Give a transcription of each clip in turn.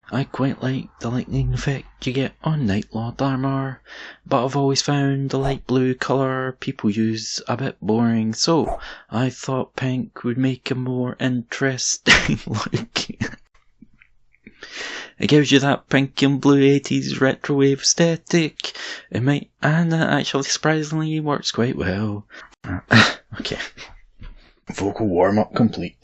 I quite like the lightning effect you get on Night Lord armour, but I've always found the light blue colour people use a bit boring, so I thought pink would make a more interesting look. It gives you that pink and blue 80s retrowave aesthetic. And it actually surprisingly works quite well. Okay. Vocal warm-up complete.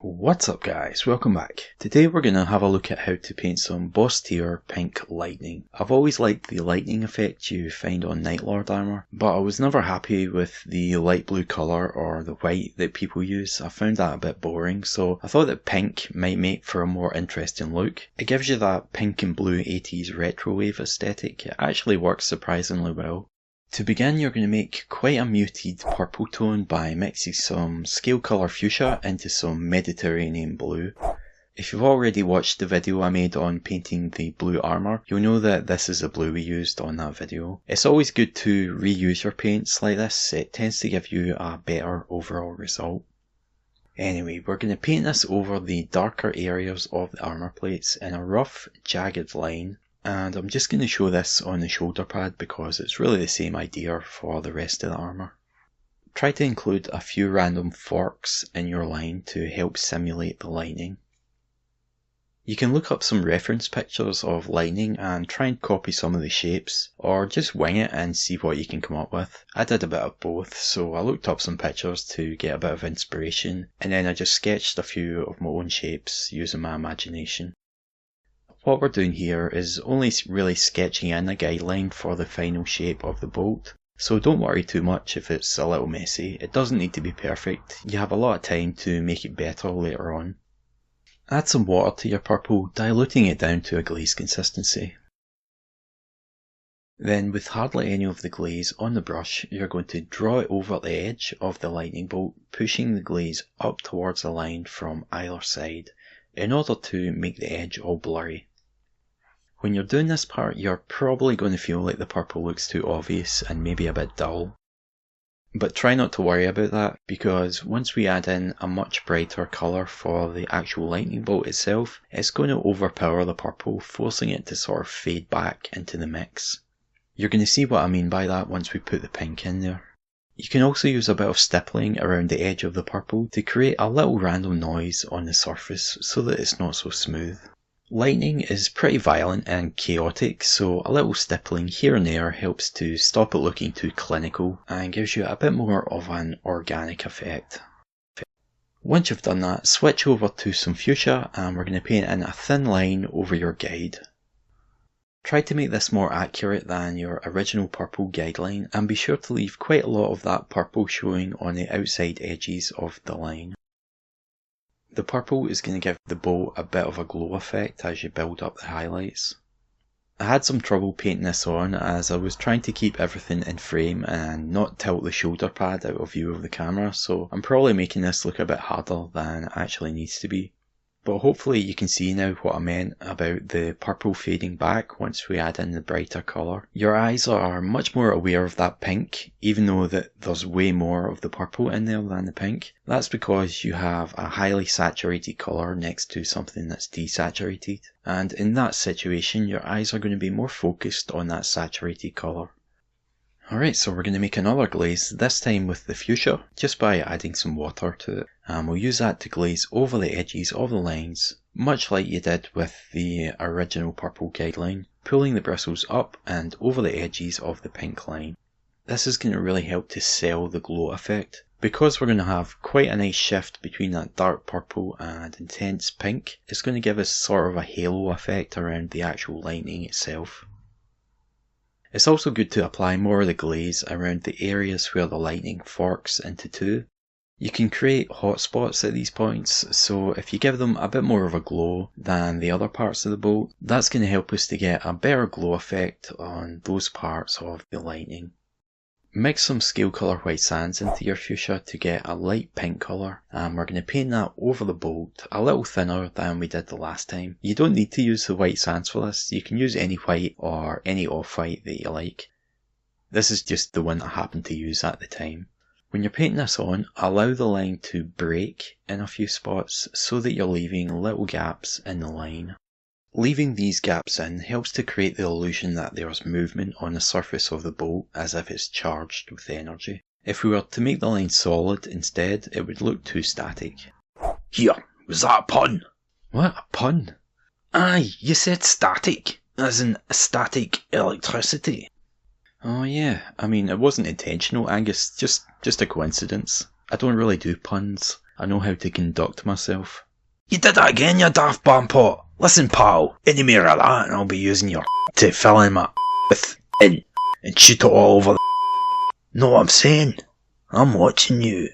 What's up guys, welcome back. Today we're going to have a look at how to paint some boss tier pink lightning. I've always liked the lightning effect you find on Night Lord armour, but I was never happy with the light blue colour or the white that people use. I found that a bit boring, so I thought that pink might make for a more interesting look. It gives you that pink and blue 80s retrowave aesthetic. It actually works surprisingly well. To begin, you're going to make quite a muted purple tone by mixing some scale colour fuchsia into some Mediterranean blue. If you've already watched the video I made on painting the blue armour, you'll know that this is the blue we used on that video. It's always good to reuse your paints like this, it tends to give you a better overall result. Anyway, we're going to paint this over the darker areas of the armour plates in a rough, jagged line. And I'm just going to show this on the shoulder pad because it's really the same idea for the rest of the armour. Try to include a few random forks in your line to help simulate the lightning. You can look up some reference pictures of lightning and try and copy some of the shapes, or just wing it and see what you can come up with. I did a bit of both, so I looked up some pictures to get a bit of inspiration, and then I just sketched a few of my own shapes using my imagination. What we're doing here is only really sketching in a guideline for the final shape of the bolt, so don't worry too much if it's a little messy. It doesn't need to be perfect, you have a lot of time to make it better later on. Add some water to your purple, diluting it down to a glaze consistency. Then with hardly any of the glaze on the brush, you're going to draw it over the edge of the lightning bolt, pushing the glaze up towards the line from either side, in order to make the edge all blurry. When you're doing this part, you're probably going to feel like the purple looks too obvious and maybe a bit dull. But try not to worry about that, because once we add in a much brighter colour for the actual lightning bolt itself, it's going to overpower the purple, forcing it to sort of fade back into the mix. You're going to see what I mean by that once we put the pink in there. You can also use a bit of stippling around the edge of the purple to create a little random noise on the surface so that it's not so smooth. Lightning is pretty violent and chaotic, so a little stippling here and there helps to stop it looking too clinical and gives you a bit more of an organic effect. Once you've done that, switch over to some fuchsia and we're going to paint in a thin line over your guide. Try to make this more accurate than your original purple guideline and be sure to leave quite a lot of that purple showing on the outside edges of the line. The purple is going to give the bolt a bit of a glow effect as you build up the highlights. I had some trouble painting this on as I was trying to keep everything in frame and not tilt the shoulder pad out of view of the camera, so I'm probably making this look a bit harder than it actually needs to be. But hopefully you can see now what I meant about the purple fading back once we add in the brighter colour. Your eyes are much more aware of that pink, even though that there's way more of the purple in there than the pink. That's because you have a highly saturated colour next to something that's desaturated. And in that situation, your eyes are going to be more focused on that saturated colour. Alright, so we're going to make another glaze, this time with the fuchsia, just by adding some water to it. And we'll use that to glaze over the edges of the lines, much like you did with the original purple guideline, pulling the bristles up and over the edges of the pink line. This is going to really help to sell the glow effect. Because we're going to have quite a nice shift between that dark purple and intense pink, it's going to give us sort of a halo effect around the actual lightning itself. It's also good to apply more of the glaze around the areas where the lightning forks into two. You can create hotspots at these points, so if you give them a bit more of a glow than the other parts of the bolt, that's going to help us to get a better glow effect on those parts of the lightning. Mix some scale colour white sands into your fuchsia to get a light pink colour, and we're going to paint that over the bolt a little thinner than we did the last time. You don't need to use the white sands for this, you can use any white or any off-white that you like. This is just the one I happened to use at the time. When you're painting this on, allow the line to break in a few spots so that you're leaving little gaps in the line. Leaving these gaps in helps to create the illusion that there's movement on the surface of the boat as if it's charged with energy. If we were to make the line solid instead, it would look too static. Here, was that a pun? What? A pun? Aye, you said static, as in static electricity. Oh yeah, I mean, it wasn't intentional, Angus, just a coincidence. I don't really do puns. I know how to conduct myself. You did it again, you daft bampot. Listen, pal, any more of that and I'll be using your to fill in my with ink and shoot it all over the. Know what I'm saying? I'm watching you.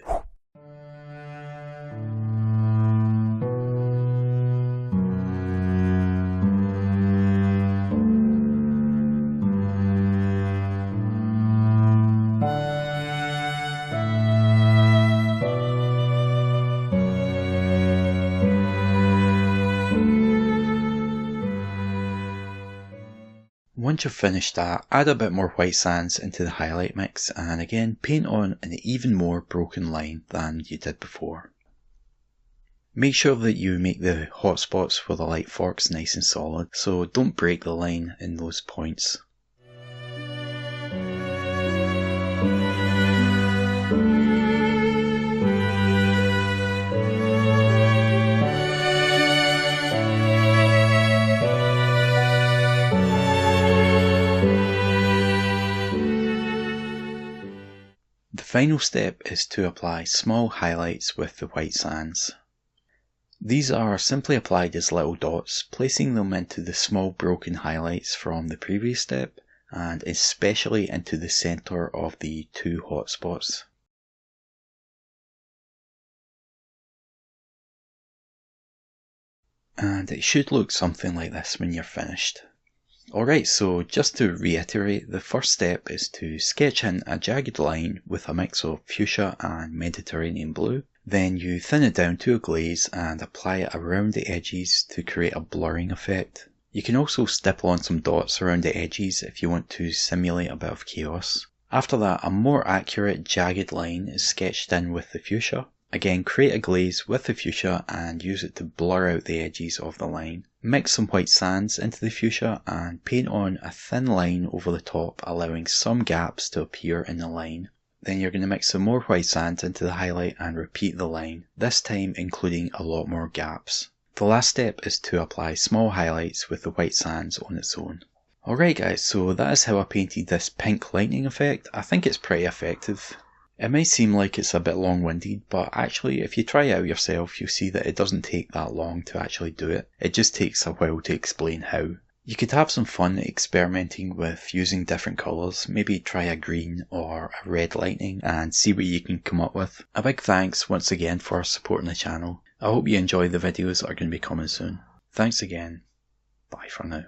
Once you've finished that, add a bit more white sands into the highlight mix and again paint on an even more broken line than you did before. Make sure that you make the hot spots for the light forks nice and solid, so don't break the line in those points. The final step is to apply small highlights with the white sands. These are simply applied as little dots, placing them into the small broken highlights from the previous step, and especially into the centre of the two hot spots. And it should look something like this when you're finished. Alright, so just to reiterate, the first step is to sketch in a jagged line with a mix of fuchsia and Mediterranean blue. Then you thin it down to a glaze and apply it around the edges to create a blurring effect. You can also stipple on some dots around the edges if you want to simulate a bit of chaos. After that, a more accurate jagged line is sketched in with the fuchsia. Again, create a glaze with the fuchsia and use it to blur out the edges of the line. Mix some white sands into the fuchsia and paint on a thin line over the top, allowing some gaps to appear in the line. Then you're going to mix some more white sands into the highlight and repeat the line, this time including a lot more gaps. The last step is to apply small highlights with the white sands on its own. Alright guys, so that is how I painted this pink lightning effect. I think it's pretty effective. It may seem like it's a bit long-winded, but actually if you try it out yourself, you'll see that it doesn't take that long to actually do it. It just takes a while to explain how. You could have some fun experimenting with using different colours, maybe try a green or a red lightning and see what you can come up with. A big thanks once again for supporting the channel. I hope you enjoy the videos that are going to be coming soon. Thanks again. Bye for now.